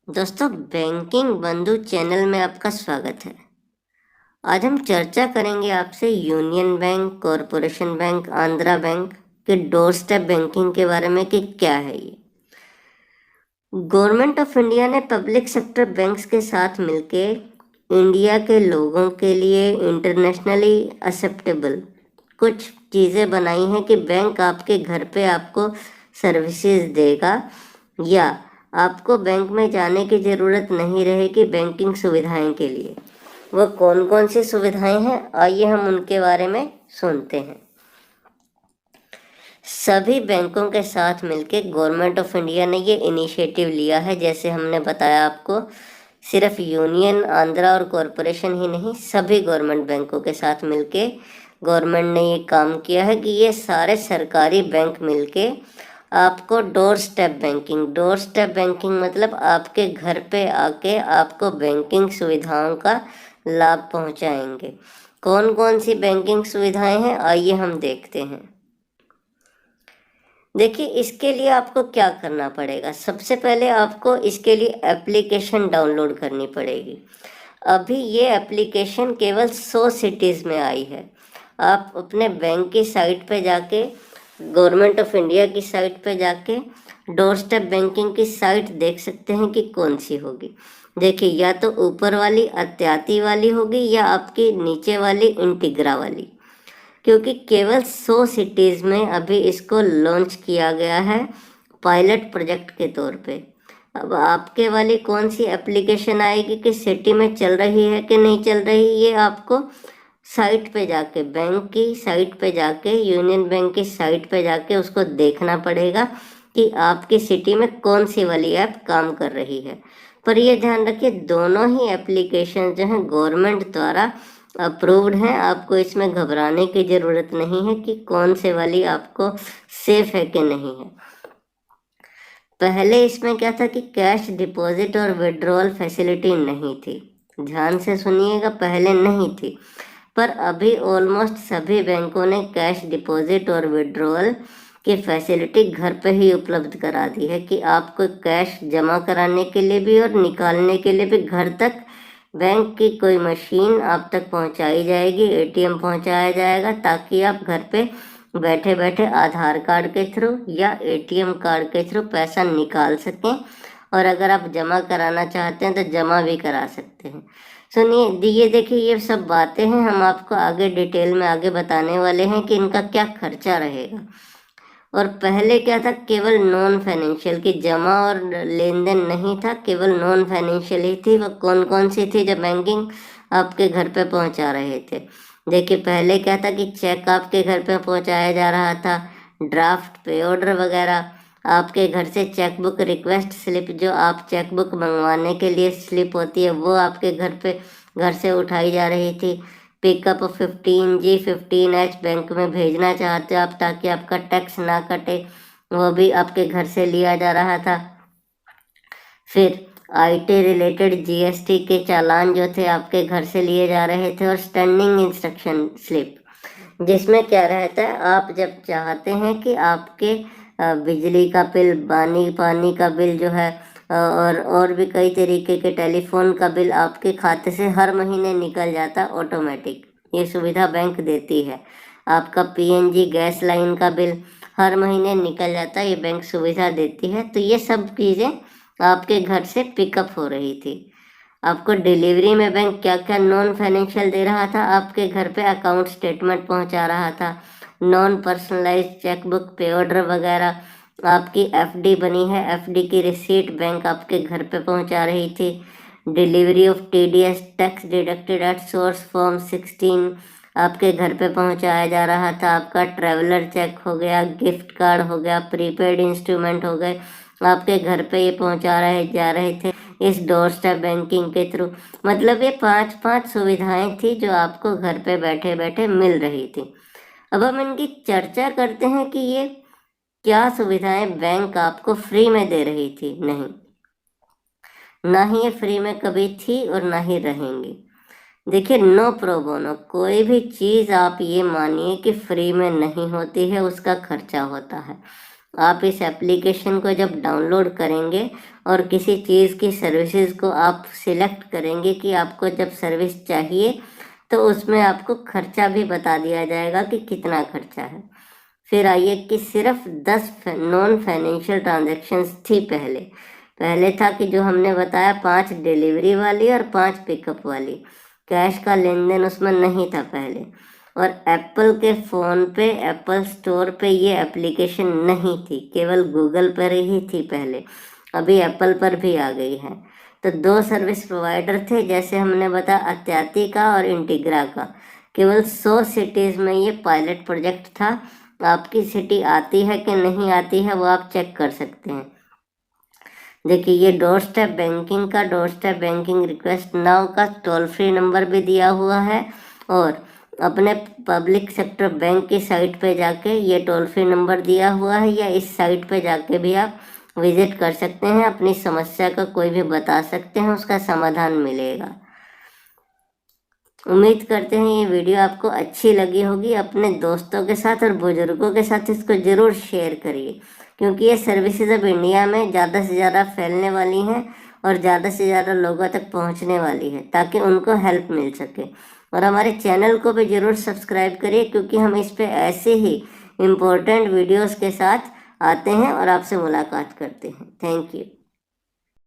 दोस्तों, बैंकिंग बंधु चैनल में आपका स्वागत है। आज हम चर्चा करेंगे आपसे union bank, corporation bank, Andhra bank के डोर स्टेप बैंकिंग के बारे में कि क्या है ये। गवर्नमेंट ऑफ इंडिया ने पब्लिक सेक्टर बैंक्स के साथ मिलके इंडिया के लोगों के लिए इंटरनेशनली एक्सेप्टेबल कुछ चीज़ें बनाई हैं कि बैंक आपके घर पे आपको सर्विसेज देगा या आपको बैंक में जाने की ज़रूरत नहीं रहेगी बैंकिंग सुविधाएं के लिए। वो कौन कौन सी सुविधाएं हैं, आइए हम उनके बारे में सुनते हैं। सभी बैंकों के साथ मिलके गवर्नमेंट ऑफ इंडिया ने ये इनिशिएटिव लिया है। जैसे हमने बताया आपको, सिर्फ यूनियन, आंध्रा और कॉरपोरेशन ही नहीं, सभी गवर्नमेंट बैंकों के साथ मिलके गवर्नमेंट ने ये काम किया है कि ये सारे सरकारी बैंक मिलके आपको डोर स्टेप बैंकिंग मतलब आपके घर पे आके आपको बैंकिंग सुविधाओं का लाभ पहुंचाएंगे। कौन कौन सी बैंकिंग सुविधाएं हैं, आइए हम देखते हैं। देखिए, इसके लिए आपको क्या करना पड़ेगा। सबसे पहले आपको इसके लिए एप्लीकेशन डाउनलोड करनी पड़ेगी। अभी ये एप्लीकेशन केवल 100 सिटीज़ में आई है। आप अपने बैंक की साइट पे जाके, गवर्नमेंट ऑफ इंडिया की साइट पे जाके डोर स्टेप बैंकिंग की साइट देख सकते हैं कि कौन सी होगी। देखिए, या तो ऊपर वाली अत्याती वाली होगी या आपकी नीचे वाली इंटीग्रा वाली, क्योंकि केवल 100 सिटीज़ में अभी इसको लॉन्च किया गया है पायलट प्रोजेक्ट के तौर पे। अब आपके वाली कौन सी एप्लीकेशन आएगी, कि सिटी में चल रही है कि नहीं चल रही, ये आपको साइट पे जाके, बैंक की साइट पे जाके, यूनियन बैंक की साइट पे जाके उसको देखना पड़ेगा कि आपकी सिटी में कौन सी वाली ऐप काम कर रही है। पर ये ध्यान रखिए, दोनों ही एप्लीकेशन जो हैं गवर्नमेंट द्वारा अप्रूव्ड हैं। आपको इसमें घबराने की ज़रूरत नहीं है कि कौन से वाली आपको सेफ है कि नहीं है। पहले इसमें क्या था कि कैश डिपॉजिट और विड्रॉल फैसिलिटी नहीं थी। ध्यान से सुनिएगा, पहले नहीं थी, पर अभी ऑलमोस्ट सभी बैंकों ने कैश डिपॉजिट और विड्रॉल की फैसिलिटी घर पे ही उपलब्ध करा दी है कि आपको कैश जमा कराने के लिए भी और निकालने के लिए भी घर तक बैंक की कोई मशीन आप तक पहुंचाई जाएगी, एटीएम पहुंचाया जाएगा, ताकि आप घर पे बैठे बैठे आधार कार्ड के थ्रू या एटीएम कार्ड के थ्रू पैसा निकाल सकें, और अगर आप जमा कराना चाहते हैं तो जमा भी करा सकते हैं। सुनिए, ये देखिए, ये सब बातें हैं, हम आपको आगे डिटेल में आगे बताने वाले हैं कि इनका क्या खर्चा रहेगा। और पहले क्या था, केवल नॉन फाइनेंशियल की जमा और लेन देन नहीं था, केवल नॉन फाइनेंशियल ही थी। वो कौन कौन सी थी जो बैंकिंग आपके घर पे पहुंचा रहे थे। देखिए, पहले क्या था कि चेक आपके घर पे पहुंचाया जा रहा था, ड्राफ्ट, पे ऑर्डर वगैरह। आपके घर से चेकबुक रिक्वेस्ट स्लिप, जो आप चेकबुक मंगवाने के लिए स्लिप होती है, वो आपके घर पे, घर से उठाई जा रही थी। पिकअप 15G 15H बैंक में भेजना चाहते हो आप, ताकि आपका टैक्स ना कटे, वो भी आपके घर से लिया जा रहा था। फिर आईटी रिलेटेड जीएसटी के चालान जो थे आपके घर से लिए जा रहे थे, और स्टैंडिंग इंस्ट्रक्शन स्लिप, जिसमें क्या रहता है, आप जब चाहते हैं कि आपके बिजली का बिल, पानी का बिल जो है, और भी कई तरीके के, टेलीफोन का बिल आपके खाते से हर महीने निकल जाता ऑटोमेटिक। ये सुविधा बैंक देती है। आपका पीएनजी गैस लाइन का बिल हर महीने निकल जाता है, ये बैंक सुविधा देती है। तो ये सब चीज़ें आपके घर से पिकअप हो रही थी। आपको डिलीवरी में बैंक क्या क्या नॉन फाइनेंशियल दे रहा था, आपके घर पे अकाउंट स्टेटमेंट पहुंचा रहा था, नॉन पर्सनलाइज्ड चेकबुक, पे ऑर्डर वगैरह। आपकी एफडी बनी है, एफडी की रिसीट बैंक आपके घर पे पहुंचा रही थी। Delivery of TDS, tax deducted at source, form 16 आपके घर पे पहुंचाया जा रहा था। आपका ट्रैवलर चेक हो गया, गिफ्ट कार्ड हो गया, प्रीपेड इंस्ट्रूमेंट हो गए, आपके घर पे ये जा रहे थे इस डोर स्टेप बैंकिंग के थ्रू। मतलब ये 5 सुविधाएं थी जो आपको घर पे बैठे बैठे मिल रही थी। अब हम इनकी चर्चा करते हैं कि ये क्या सुविधाएं बैंक आपको फ्री में दे रही थी। नहीं, ना ही ये फ्री में कभी थी और ना ही रहेंगी। देखिए, नो प्रो बोनो, कोई भी चीज़ आप ये मानिए कि फ्री में नहीं होती है, उसका खर्चा होता है। आप इस एप्लीकेशन को जब डाउनलोड करेंगे और किसी चीज़ की सर्विसेज को आप सिलेक्ट करेंगे कि आपको जब सर्विस चाहिए, तो उसमें आपको खर्चा भी बता दिया जाएगा कि कितना खर्चा है। फिर आइए कि सिर्फ 10 नॉन फाइनेंशियल ट्रांजैक्शंस थी पहले था कि जो हमने बताया 5 डिलीवरी वाली और 5 पिकअप वाली, कैश का लेन देन उसमें नहीं था पहले। और एप्पल के फ़ोन पे, एप्पल स्टोर पे ये एप्लीकेशन नहीं थी, केवल गूगल पर ही थी पहले, अभी एप्पल पर भी आ गई है। तो 2 सर्विस प्रोवाइडर थे, जैसे हमने बताया अत्याति का और इंटीग्रा का। केवल 100 सिटीज़ में ये पायलट प्रोजेक्ट था। आपकी सिटी आती है कि नहीं आती है वो आप चेक कर सकते हैं। देखिए ये डोर स्टेप बैंकिंग का, door step banking request now का टोल फ्री नंबर भी दिया हुआ है, और अपने पब्लिक सेक्टर बैंक की साइट पे जाके ये टोल फ्री नंबर दिया हुआ है, या इस साइट पे जाके भी आप विजिट कर सकते हैं, अपनी समस्या का कोई भी बता सकते हैं, उसका समाधान मिलेगा। उम्मीद करते हैं ये वीडियो आपको अच्छी लगी होगी। अपने दोस्तों के साथ और बुजुर्गों के साथ इसको ज़रूर शेयर करिए, क्योंकि ये सर्विसेज अब इंडिया में ज़्यादा से ज़्यादा फैलने वाली हैं और ज़्यादा से ज़्यादा लोगों तक पहुंचने वाली है, ताकि उनको हेल्प मिल सके। और हमारे चैनल को भी ज़रूर सब्सक्राइब करिए, क्योंकि हम इस पर ऐसे ही इम्पोर्टेंट वीडियोज़ के साथ आते हैं और आपसे मुलाकात करते हैं। Thank you.